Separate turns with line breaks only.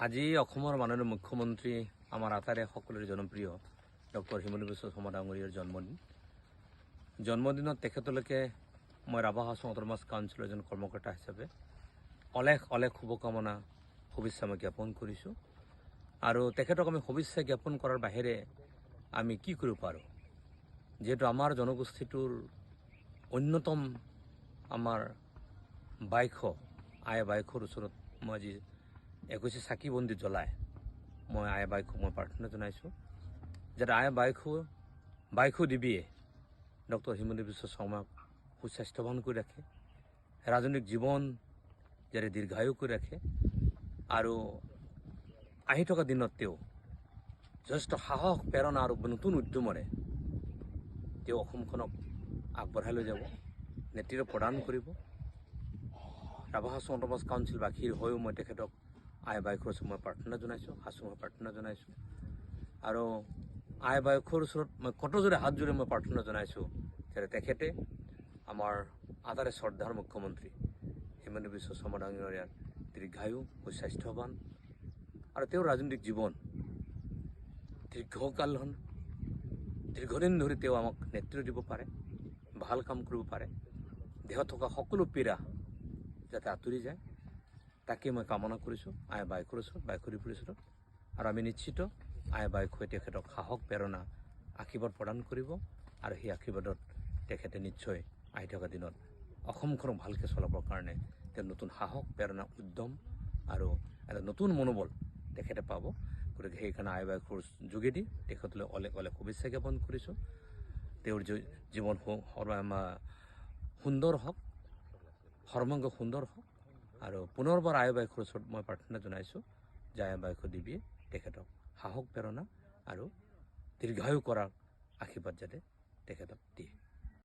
আজি অসমৰ মাননীয় মুখ্যমন্ত্ৰী আমাৰ আটাইৰে সকলোৰে জনপ্ৰিয় ডক্টৰ হিমন্ত বিশ্ব শৰ্মা ডাঙৰীয়াৰ জন্মদিনত তেখেতলৈকে মই ৰাভা হাছং অট'নমাছ কাউন্সিলৰ এজন কৰ্মকৰ্তা হিচাপে অলেখ শুভকামনা শুভেচ্ছা মই জ্ঞাপন কৰিছোঁ। আৰু তেখেতক আমি শুভেচ্ছা জ্ঞাপন কৰাৰ বাহিৰে আমি কি কৰিব পাৰোঁ, যিহেতু আমাৰ জনগোষ্ঠীটোৰ অন্যতম আমাৰ বাইশ আই বাইশৰ ওচৰত মই আজি 21 চাকি বন্তি জ্বলাই মই আই বাইশক মই প্ৰাৰ্থনা জনাইছোঁ, যাতে আই বাইশ দেৱীয়ে ডক্টৰ হিমন্ত বিশ্ব শৰ্মাক সুস্বাস্থ্যৱান কৰি ৰাখে, ৰাজনৈতিক জীৱন যাতে দীৰ্ঘায়ু কৰি ৰাখে আৰু আহি থকা দিনত তেওঁ যথেষ্ট সাহস প্ৰেৰণা আৰু নতুন উদ্যমেৰে তেওঁ অসমখনক আগবঢ়াই লৈ যাব, নেতৃত্ব প্ৰদান কৰিব। ৰাভা হাছং অট'নমাছ কাউন্সিলবাসীৰ হৈও মই তেখেতক আই বাইশৰ ওচৰত মই প্ৰাৰ্থনা জনাইছোঁ, হাছঙৰ প্ৰাৰ্থনা জনাইছোঁ। আৰু আই বাইশৰ ওচৰত মই কটজোৰে হাত জোৰে মই প্ৰাৰ্থনা জনাইছোঁ যাতে তেখেতে আমাৰ আটাইৰে শ্ৰদ্ধাৰ মুখ্যমন্ত্ৰী হিমন্ত বিশ্ব শৰ্মা ডাঙৰীয়াৰ দীৰ্ঘায়ু সুস্বাস্থ্যৱান আৰু তেওঁৰ ৰাজনৈতিক জীৱন দীৰ্ঘদিন ধৰি তেওঁ আমাক নেতৃত্ব দিব পাৰে, ভাল কাম কৰিব পাৰে, দেহত থকা সকলো পীড়া যাতে আঁতৰি যায় তাকে মই কামনা কৰিছোঁ আই বাইশৰ ওচৰত, বাইশৰ ওচৰত। আৰু আমি নিশ্চিত আই বাইশে তেখেতক সাহস প্ৰেৰণা আশীৰ্বাদ প্ৰদান কৰিব আৰু সেই আশীৰ্বাদত তেখেতে নিশ্চয় আহি থকা দিনত অসমখনক ভালকৈ চলাবৰ কাৰণে তেওঁ নতুন সাহস প্ৰেৰণা উদ্যম আৰু এটা নতুন মনোবল তেখেতে পাব। গতিকে সেইকাৰণে আই বাইশৰ যোগেদি তেখেতলৈ অলেখ শুভেচ্ছা জ্ঞাপন কৰিছোঁ। তেওঁৰ জীৱন সুন্দৰ হওক, সৰ্বাংগ সুন্দৰ হওক আৰু পুনৰবাৰ আই বাইশৰ ওচৰত মই প্ৰাৰ্থনা জনাইছোঁ যে আই বাইশ দেৱীয়ে তেখেতক সাহস প্ৰেৰণা আৰু দীৰ্ঘায়ু কৰাৰ আশীৰ্বাদ যাতে তেখেতক দিয়ে।